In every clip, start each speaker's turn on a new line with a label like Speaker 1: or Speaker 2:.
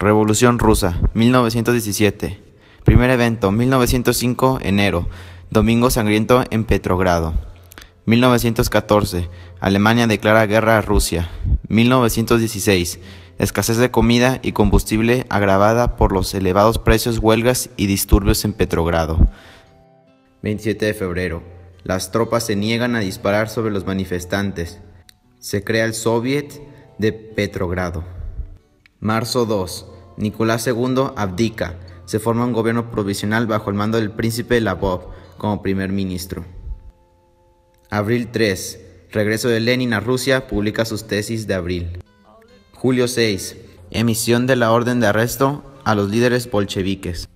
Speaker 1: Revolución Rusa, 1917. Primer evento, 1905, enero. Domingo sangriento en Petrogrado. 1914. Alemania declara guerra a Rusia. 1916. Escasez de comida y combustible agravada por los elevados precios, huelgas y disturbios en Petrogrado. 27 de febrero. Las tropas se niegan a disparar sobre los manifestantes. Se crea el Soviet de Petrogrado. Marzo 2. Nicolás II abdica. Se forma un gobierno provisional bajo el mando del príncipe Lavov como primer ministro. Abril 3. Regreso de Lenin a Rusia, publica sus tesis de abril. Julio 6. Emisión de la orden de arresto a los líderes bolcheviques.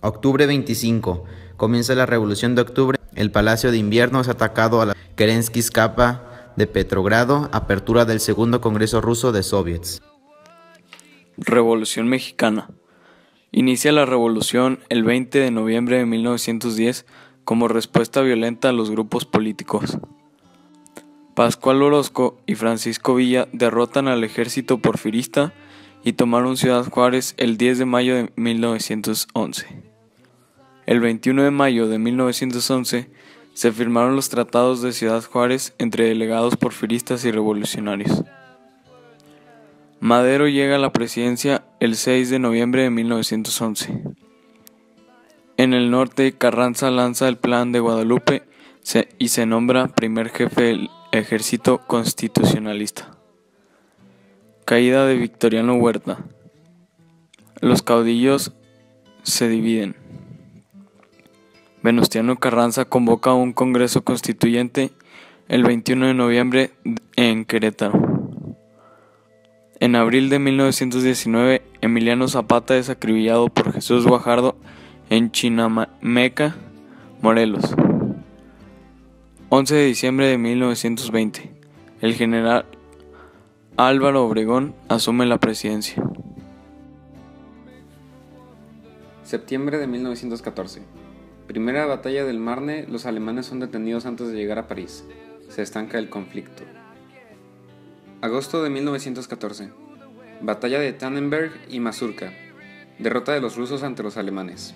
Speaker 1: Octubre 25. Comienza la Revolución de Octubre. El Palacio de Invierno es atacado a la Kerensky Skapa de Petrogrado. Apertura del segundo Congreso Ruso de Soviets.
Speaker 2: Revolución Mexicana. Inicia la revolución el 20 de noviembre de 1910 como respuesta violenta a los grupos políticos. Pascual Orozco y Francisco Villa derrotan al ejército porfirista y tomaron Ciudad Juárez el 10 de mayo de 1911. El 21 de mayo de 1911 se firmaron los tratados de Ciudad Juárez entre delegados porfiristas y revolucionarios. Madero llega a la presidencia el 6 de noviembre de 1911. En el norte, Carranza lanza el Plan de Guadalupe y se nombra primer jefe del ejército constitucionalista. Caída de Victoriano Huerta. Los caudillos se dividen. Venustiano Carranza convoca un congreso constituyente el 21 de noviembre en Querétaro. En abril de 1919, Emiliano Zapata es acribillado por Jesús Guajardo en Chinameca, Morelos. 11 de diciembre de 1920, el general Álvaro Obregón asume la presidencia.
Speaker 3: Septiembre de 1914. Primera batalla del Marne, los alemanes son detenidos antes de llegar a París. Se estanca el conflicto. Agosto de 1914. Batalla de Tannenberg y Mazurka. Derrota de los rusos ante los alemanes.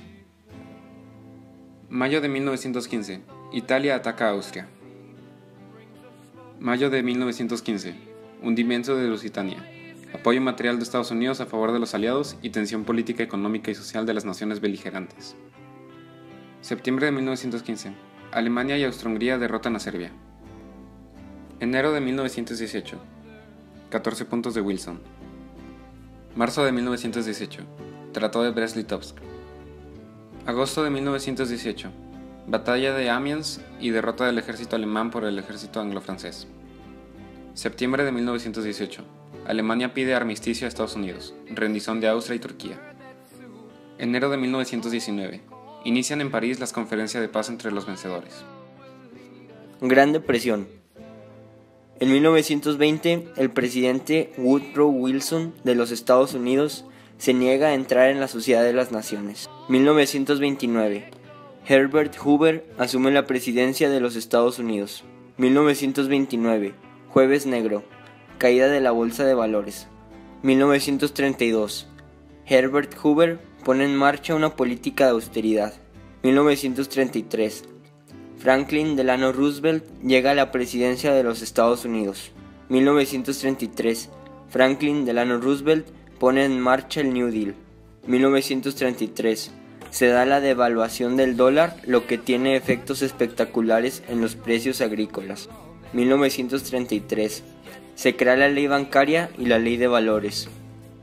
Speaker 3: Mayo de 1915. Italia ataca a Austria. Mayo de 1915. Hundimiento de Lusitania. Apoyo material de Estados Unidos a favor de los aliados y tensión política, económica y social de las naciones beligerantes. Septiembre de 1915. Alemania y Austria-Hungría derrotan a Serbia. Enero de 1918. 14 puntos de Wilson. Marzo de 1918. Tratado de Brest-Litovsk. Agosto de 1918. Batalla de Amiens y derrota del ejército alemán por el ejército anglo-francés. Septiembre de 1918. Alemania pide armisticio a Estados Unidos. Rendición de Austria y Turquía. Enero de 1919. Inician en París las conferencias de paz entre los vencedores.
Speaker 4: Gran Depresión. En 1920, el presidente Woodrow Wilson de los Estados Unidos se niega a entrar en la Sociedad de las Naciones. 1929. Herbert Hoover asume la presidencia de los Estados Unidos. 1929. Jueves Negro. Caída de la Bolsa de Valores. 1932. Herbert Hoover pone en marcha una política de austeridad. 1933. Franklin Delano Roosevelt llega a la presidencia de los Estados Unidos. 1933. Franklin Delano Roosevelt pone en marcha el New Deal. 1933. Se da la devaluación del dólar, lo que tiene efectos espectaculares en los precios agrícolas. 1933. Se crea la ley bancaria y la ley de valores.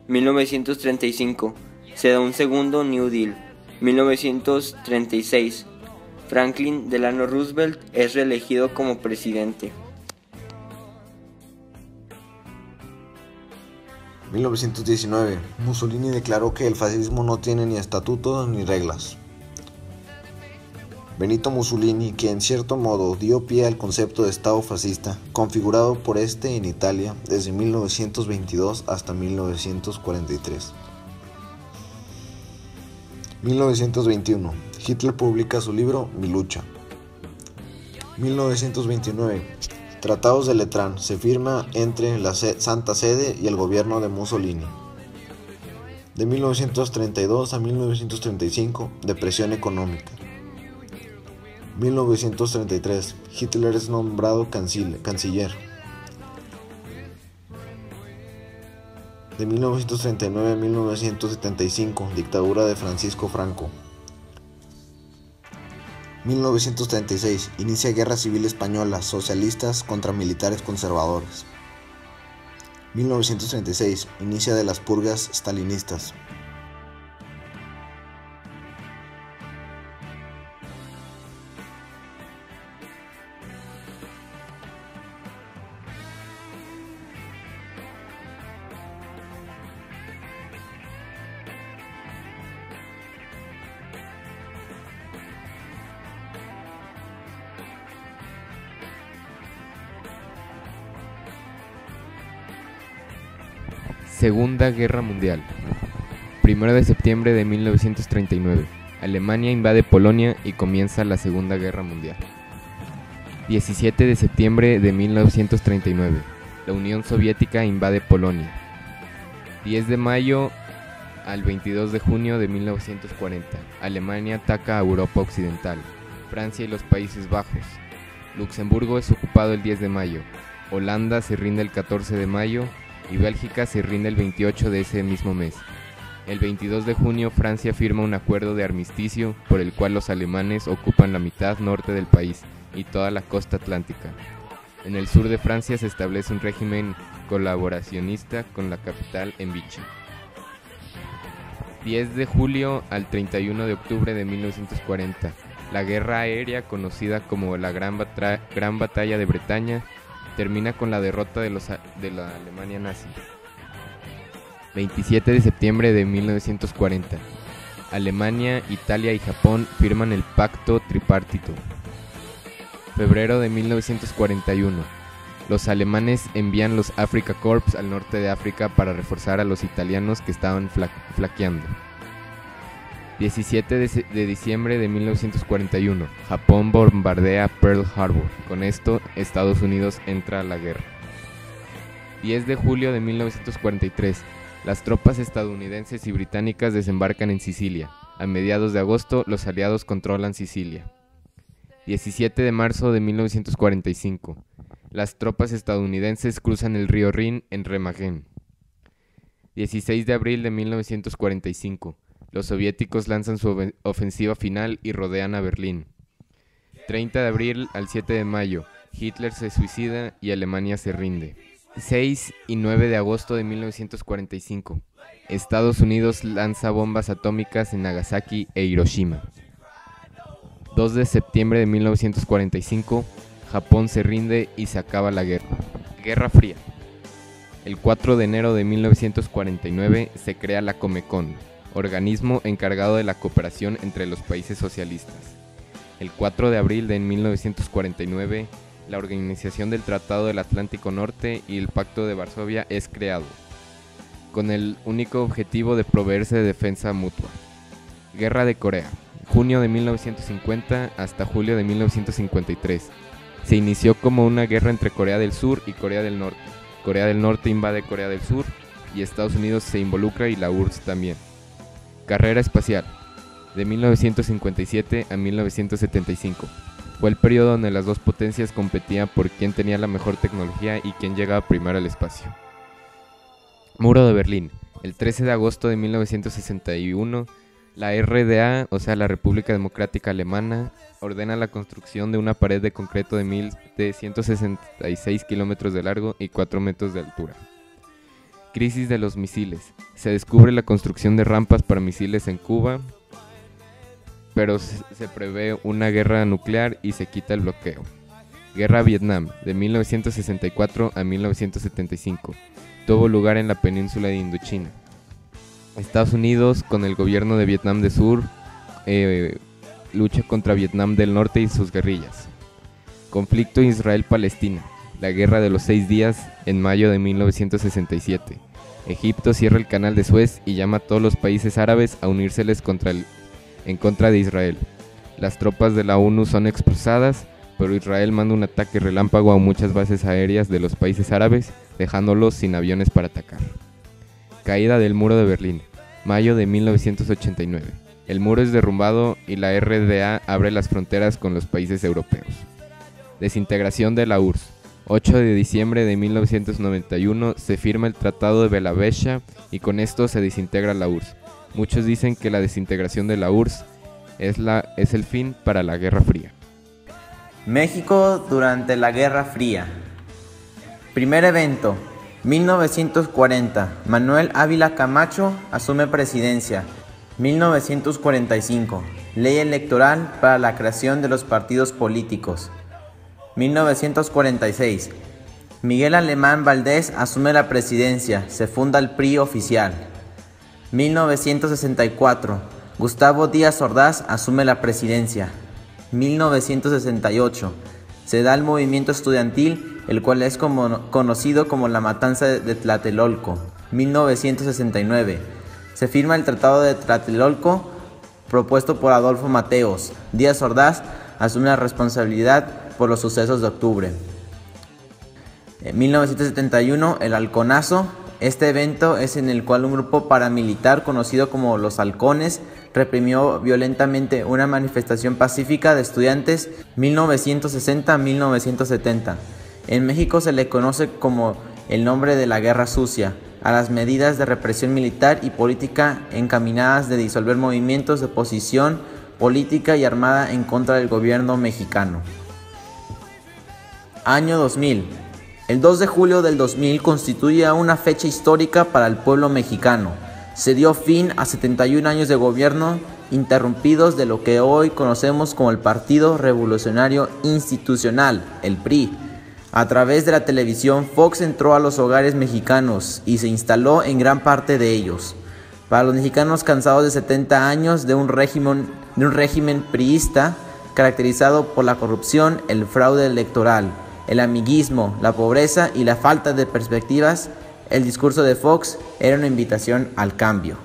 Speaker 4: 1935. Se da un segundo New Deal. 1936. Franklin Delano Roosevelt es reelegido como presidente.
Speaker 5: 1919. Mussolini declaró que el fascismo no tiene ni estatuto ni reglas. Benito Mussolini, que en cierto modo dio pie al concepto de Estado fascista, configurado por este en Italia desde 1922 hasta 1943. 1921. Hitler publica su libro Mi lucha. 1929. Tratados de Letrán. Se firma entre la Santa Sede y el gobierno de Mussolini. De 1932 a 1935, depresión económica. 1933, Hitler es nombrado canciller. De 1939 a 1975, dictadura de Francisco Franco. 1936, inicia Guerra Civil Española, socialistas contra militares conservadores. 1936, inicia de las purgas stalinistas.
Speaker 6: Segunda Guerra Mundial. 1 de septiembre de 1939. Alemania invade Polonia y comienza la Segunda Guerra Mundial. 17 de septiembre de 1939. La Unión Soviética invade Polonia. 10 de mayo al 22 de junio de 1940. Alemania ataca a Europa Occidental, Francia y los Países Bajos. Luxemburgo es ocupado el 10 de mayo. Holanda se rinde el 14 de mayo. Y Bélgica se rinde el 28 de ese mismo mes. El 22 de junio Francia firma un acuerdo de armisticio por el cual los alemanes ocupan la mitad norte del país y toda la costa atlántica. En el sur de Francia se establece un régimen colaboracionista con la capital en Vichy. 10 de julio al 31 de octubre de 1940. La guerra aérea, conocida como la Gran Batalla de Bretaña, termina con la derrota de la Alemania nazi. 27 de septiembre de 1940. Alemania, Italia y Japón firman el Pacto Tripartito. Febrero de 1941. Los alemanes envían los Afrika Korps al norte de África para reforzar a los italianos que estaban flaqueando. 17 de diciembre de 1941, Japón bombardea Pearl Harbor. Con esto, Estados Unidos entra a la guerra. 10 de julio de 1943, las tropas estadounidenses y británicas desembarcan en Sicilia. A mediados de agosto, los aliados controlan Sicilia. 17 de marzo de 1945, las tropas estadounidenses cruzan el río Rin en Remagen. 16 de abril de 1945, los soviéticos lanzan su ofensiva final y rodean a Berlín. 30 de abril al 7 de mayo, Hitler se suicida y Alemania se rinde. 6 y 9 de agosto de 1945, Estados Unidos lanza bombas atómicas en Nagasaki e Hiroshima. 2 de septiembre de 1945, Japón se rinde y se acaba la guerra. Guerra Fría. El 4 de enero de 1949 se crea la Comecon, organismo encargado de la cooperación entre los países socialistas. El 4 de abril de 1949, la Organización del Tratado del Atlántico Norte y el Pacto de Varsovia es creado, con el único objetivo de proveerse de defensa mutua. Guerra de Corea, junio de 1950 hasta julio de 1953. Se inició como una guerra entre Corea del Sur y Corea del Norte. Corea del Norte invade Corea del Sur y Estados Unidos se involucra y la URSS también. Carrera espacial, de 1957 a 1975. Fue el periodo donde las dos potencias competían por quién tenía la mejor tecnología y quién llegaba primero al espacio. Muro de Berlín, el 13 de agosto de 1961, la RDA, o sea la República Democrática Alemana, ordena la construcción de una pared de concreto de 166 kilómetros de largo y 4 metros de altura. Crisis de los misiles. Se descubre la construcción de rampas para misiles en Cuba, pero se prevé una guerra nuclear y se quita el bloqueo. Guerra Vietnam, de 1964 a 1975. Tuvo lugar en la península de Indochina. Estados Unidos, con el gobierno de Vietnam del Sur, lucha contra Vietnam del Norte y sus guerrillas. Conflicto Israel-Palestina. La Guerra de los 6 días, en mayo de 1967. Egipto cierra el canal de Suez y llama a todos los países árabes a unírseles en contra de Israel. Las tropas de la ONU son expulsadas, pero Israel manda un ataque relámpago a muchas bases aéreas de los países árabes, dejándolos sin aviones para atacar. Caída del muro de Berlín. Mayo de 1989. El muro es derrumbado y la RDA abre las fronteras con los países europeos. Desintegración de la URSS. 8 de diciembre de 1991 se firma el Tratado de Bella-Vechia y con esto se desintegra la URSS. Muchos dicen que la desintegración de la URSS es el fin para la Guerra Fría.
Speaker 1: México durante la Guerra Fría. Primer evento, 1940. Manuel Ávila Camacho asume presidencia. 1945. Ley electoral para la creación de los partidos políticos. 1946. Miguel Alemán Valdés asume la presidencia. Se funda el PRI oficial. 1964. Gustavo Díaz Ordaz asume la presidencia. 1968. Se da el movimiento estudiantil, el cual es conocido como la Matanza de Tlatelolco. 1969. Se firma el Tratado de Tlatelolco, propuesto por Adolfo Mateos. Díaz Ordaz asume la responsabilidad por los sucesos de octubre. En 1971, el Halconazo. Este evento es en el cual un grupo paramilitar conocido como los Halcones reprimió violentamente una manifestación pacífica de estudiantes 1960-1970. En México se le conoce como el nombre de la Guerra Sucia a las medidas de represión militar y política encaminadas de disolver movimientos de oposición política y armada en contra del gobierno mexicano. Año 2000. El 2 de julio del 2000 constituye una fecha histórica para el pueblo mexicano. Se dio fin a 71 años de gobierno interrumpidos de lo que hoy conocemos como el Partido Revolucionario Institucional, el PRI. A través de la televisión, Fox entró a los hogares mexicanos y se instaló en gran parte de ellos. Para los mexicanos cansados de 70 años de un régimen priista caracterizado por la corrupción, el fraude electoral, el amiguismo, la pobreza y la falta de perspectivas, el discurso de Fox era una invitación al cambio.